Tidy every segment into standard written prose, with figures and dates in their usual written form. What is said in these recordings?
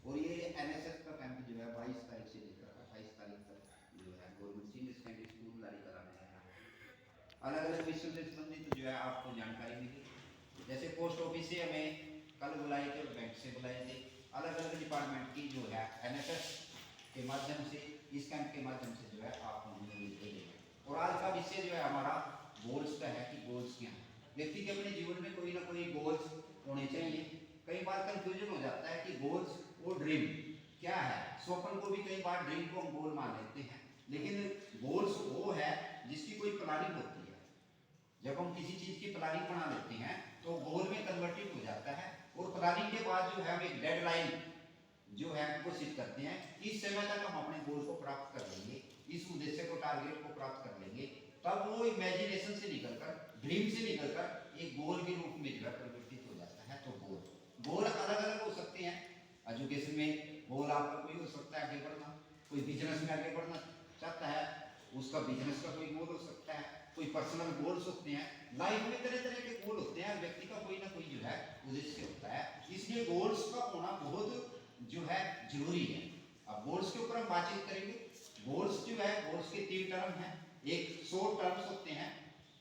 और ये एनएसएस का कैंप जो है 22 तारीख से लेकर 28 तारीख तक जो है गवर्नमेंट सीनियर सेकेंडरी स्कूल लारी कला में है। अलग अलग विषयों से संबंधित जो है आपको जानकारी मिली। जैसे पोस्ट ऑफिस से हमें कल बुलाए थे और बैंक से बुलाए थे। अलग अलग डिपार्टमेंट की जो है एनएसएस के माध्यम से, इस कैंप के माध्यम से जो है आपको मिलते हैं। और आज का विषय जो है हमारा गोल्स का है कि गोल्स क्या है। व्यक्ति के अपने जीवन में कोई ना कोई गोल्स होने चाहिए। कई बार कंफ्यूजन हो जाता है कि गोल्स और ड्रीम क्या है। स्वप्न को भी कई बार ड्रीम को हम गोल मान लेते हैं, लेकिन गोल्स वो है जिसकी कोई प्लानिंग होती है। जब हम किसी चीज की प्लानिंग बना लेते हैं तो गोल में कन्वर्टेड हो जाता है, और प्लानिंग के बाद जो है हम एक डेडलाइन जो है घोषित करते हैं। इस समय तक हम अपने गोल को प्राप्त कर लेंगे, इस उद्देश्य को, टारगेट को प्राप्त कर लेंगे। तब वो इमेजिनेशन से निकलकर, ड्रीम से निकलकर एक गोल के रूप में जो है परिवर्तित हो जाता है। तो गोल अलग अलग हो सकते हैं। एजुकेशन में गोल आपका कोई हो सकता है आगे बढ़ना, कोई बिजनेस में आगे बढ़ना चाहता है, उसका बिजनेस का कोई गोल हो सकता है, कोई पर्सनल गोल्स होते हैं। लाइफ में तरह तरह के गोल होते हैं, व्यक्ति का कोई ना कोई जो है उद्देश्य होता है। इसलिए गोल्स का होना बहुत जो है जरूरी है। अब गोल्स के ऊपर हम बातचीत करेंगे। गोल्स जो है, गोल्स के 3 टर्म हैं। एक शॉर्ट टर्म्स होते हैं,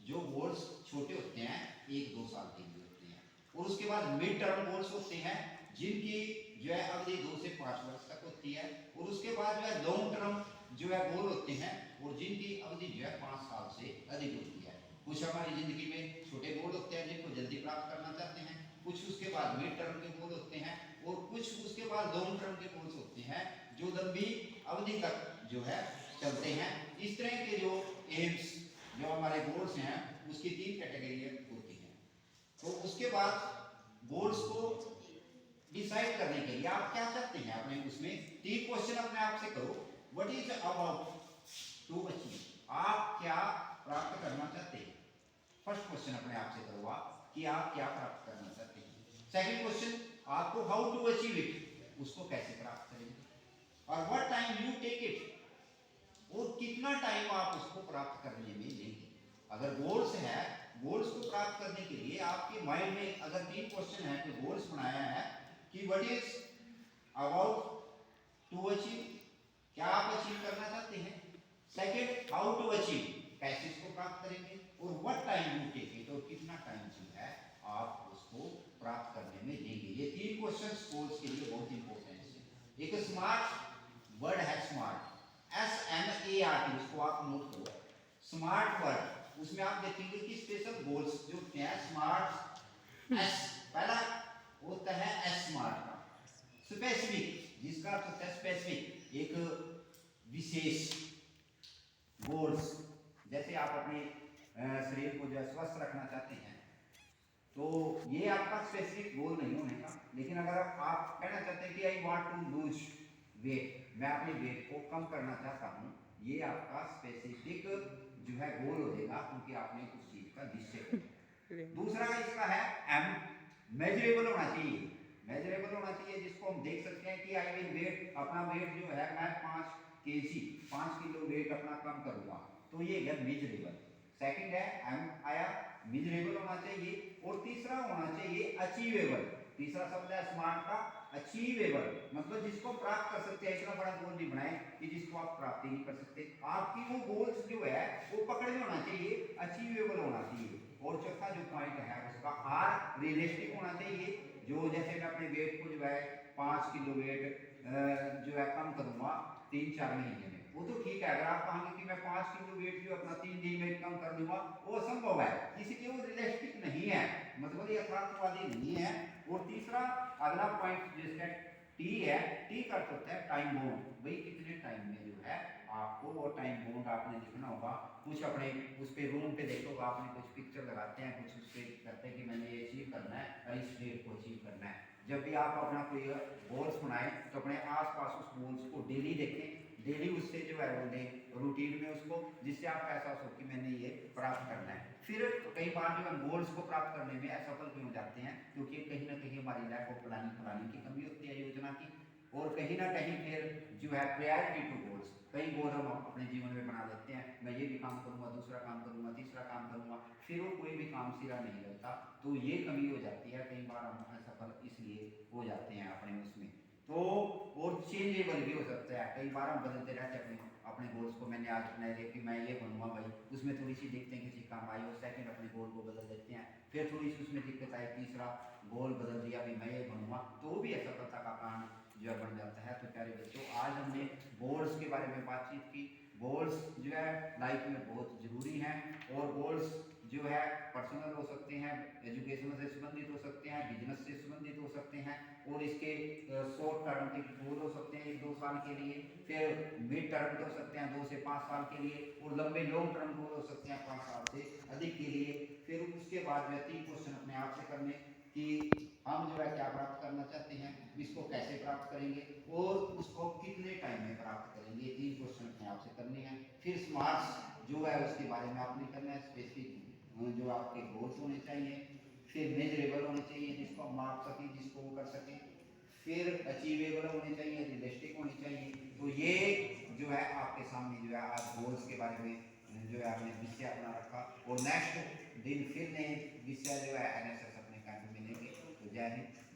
जो गोल्स छोटे होते हैं, 1-2 साल के लिए होते हैं। और उसके बाद मिड टर्म गोल्स होते हैं, जिनकी जो है अवधि 2 से 5 वर्ष तक होती है। और उसके बाद जो है लॉन्ग टर्म जो है गोल होते हैं, और जिनकी अवधि जो है 5 साल से अधिक होती है। कुछ हमारी जिंदगी में छोटे गोल होते हैं जिनको जल्दी प्राप्त करना चाहते हैं, कुछ उसके बाद मिड टर्म के गोल होते हैं, और कुछ उसके बाद लॉन्ग टर्म के गोल्स होते हैं जो लंबी अवधि तक जो है चलते हैं। इस तरह के जो एम्स, जो हमारे गोल्स हैं, उसकी 3 कैटेगरी होती हैं। तो उसके बाद गोल्स को डिसाइड करने के लिए आप क्या चाहते हैं अपने, उसमें 3 क्वेश्चन अपने आप से करो। What is about to achieve, आप क्या प्राप्त करना चाहते हैं। फर्स्ट क्वेश्चन अपने आप से करो आप कि आप क्या प्राप्त करना चाहते हैं। सेकंड क्वेश्चन आपको हाउ टू अचीव इट, उसको कैसे प्राप्त करेंगे। और what time you take it, और कितना टाइम आप उसको प्राप्त करने में लेंगे। अगर गोल्स है, गोल्स को प्राप्त करने के लिए आपके माइंड में अगर 3 क्वेश्चन है कि गोल्स बनाया है कि what is about to achieve, क्या आप अचीव करना चाहते हैं। सेकंड हाउ टू अचीव, कैसे इसको प्राप्त करेंगे। और what time you take it, और कितना टाइम जो है आप उसको प्राप्त करने में लेंगे। ये 3 क्वेश्चंस गोल्स के लिए बहुत इंपॉर्टेंट है। एक स्मार्ट वर्ड है, स्मार्ट SMART, उसको आप नोट करो। स्मार्ट वर्ड, उसमें आप देखेंगे कि स्पेशल गोल्स जो होते हैं स्मार्ट एस, पहला होता है एस स्मार्ट का स्पेसिफिक, जिसका अर्थ होता है स्पेसिफिक, एक विशेष गोल्स। जैसे आप अपने शरीर को जो स्वस्थ रखना चाहते हैं, तो ये आपका स्पेसिफिक गोल नहीं होने का। लेकिन अगर आप कहना चाहते हैं कि I want to lose weight, मैं अपने वेट को कम करना चाहता हूँ, ये आपका स्पेसिफिक जो है गोल हो जाएगा, क्योंकि आपने उस चीज का निश्चय किया। दूसरा इसका है एम, मेजरेबल होना चाहिए। मेजरेबल होना चाहिए जिसको हम देख सकते हैं कि आई विल वेट, अपना वेट जो है मैं 5 किलो वेट अपना कम करूंगा, तो ये है मेजरेबल। सेकंड है एम आया, मेजरेबल होना चाहिए। और तीसरा होना चाहिए अचीवेबल। तीसरा शब्द है स्मार्ट का अचीवेबल, मतलब जिसको प्राप्त कर सकते हैं। इतना बड़ा गोल नहीं बनाए कि जिसको आप प्राप्त ही नहीं कर सकते। आपकी वो गोल्स जो है वो पकड़ में होना चाहिए, अचीवेबल होना चाहिए। और चौथा जो पॉइंट है उसका आर, रियलिस्टिक होना चाहिए। जो जैसे मैं अपने वेट को जो है 5 किलो वेट जो है कम करूंगा 3-4 महीने में, वो तो ठीक है। अगर आप कहेंगे कि मैं 5 किलो वेट जो अपना 3 दिन में कम कर दूंगा, वो असंभव है, इसलिए वो रियलिस्टिक नहीं है, मतलब यथार्थवादी नहीं है। और तीसरा अगला पॉइंट जिसका टी है, टी का अर्थ होता है टाइम बाउंड, भाई कितने टाइम में जो है आपको वो टाइम बाउंड आपने लिखना होगा। कुछ अपने उस पे रूम पे देखोगे आपने कुछ पिक्चर लगाते हैं, कुछ उस पे करते हैं कि मैंने ये अचीव करना है और इस डेट को अचीव करना है। जब भी आप अपना कोई गोल्स बनाए तो अपने आसपास उस गोल्स को डेली देखें, डेली उससे जो है वो दें रूटीन में उसको, जिससे आपका एहसास हो कि मैंने ये प्राप्त करना है। फिर कई बार जो है गोल्स को प्राप्त करने में असफल क्यों हो जाते हैं, क्योंकि कहीं ना कहीं हमारी लैक ऑफ प्लानिंग की कमी होती है, योजना की। और कहीं ना कहीं फिर जो है प्रायोरिटी टू गोल्स, कई गोल हम अपने जीवन में बना लेते हैं, मैं ये भी काम करूंगा, दूसरा काम करूंगा, तीसरा काम करूंगा, फिर वो कोई भी काम सिरा नहीं लगता। तो ये कमी हो जाती है, कई बार हम असफल इसलिए हो जाते हैं अपने उसमें। तो और चेंजेबल भी हो सकता है। कई बार हम बदलते रहते हैं अपने अपने गोल्स को। मैंने आज अपना लिया कि मैं ये बनूंगा भाई, उसमें थोड़ी सी देखते हैं किसी काम आई और सेकंड अपने गोल को बदल देते हैं, फिर थोड़ी सी उसमें दिक्कत आई, तीसरा गोल बदल दिया कि मैं ये बनूंगा, तो वो भी असफलता का कारण जो है बन जाता है। तो प्यारे बच्चों, आज हमने गोल्स के बारे में बातचीत की। गोल्स जो है लाइफ में बहुत ज़रूरी हैं, और गोल्स जो है पर्सनल हो सकते हैं, एजुकेशन से संबंधित हो सकते हैं, बिजनेस से संबंधित हो सकते हैं, और इसके शॉर्ट टर्म के गोल हो सकते हैं 1-2 साल के लिए, फिर मिड टर्म के हो सकते हैं 2 से 5 साल के लिए, और लंबे लॉन्ग टर्म गोल हो सकते हैं 5 साल से अधिक के लिए। फिर उसके बाद में 3 क्वेश्चन अपने आप से करने कि हम जो है क्या प्राप्त करना चाहते हैं, इसको कैसे प्राप्त करेंगे, और उसको कितने टाइम में प्राप्त करेंगे। ये 3 क्वेश्चन अपने आप से करने हैं। फिर स्मार्ट्स जो है उसके बारे में आपने करना है, स्पेसिफिक जो आपके गोल्स होने चाहिए, फिर मेजरेबल होने चाहिए जिसको हम माप सकें, जिसको वो कर सकें, फिर अचीवेबल होने चाहिए, रियलिस्टिक होनी चाहिए। तो ये जो है आपके सामने जो है आज गोल्स के बारे में जो है आपने विषय अपना रखा, और नेक्स्ट दिन फिर नए विषय जो है NSS अपने कैंप में मिलेंगे। तो जय हिंद।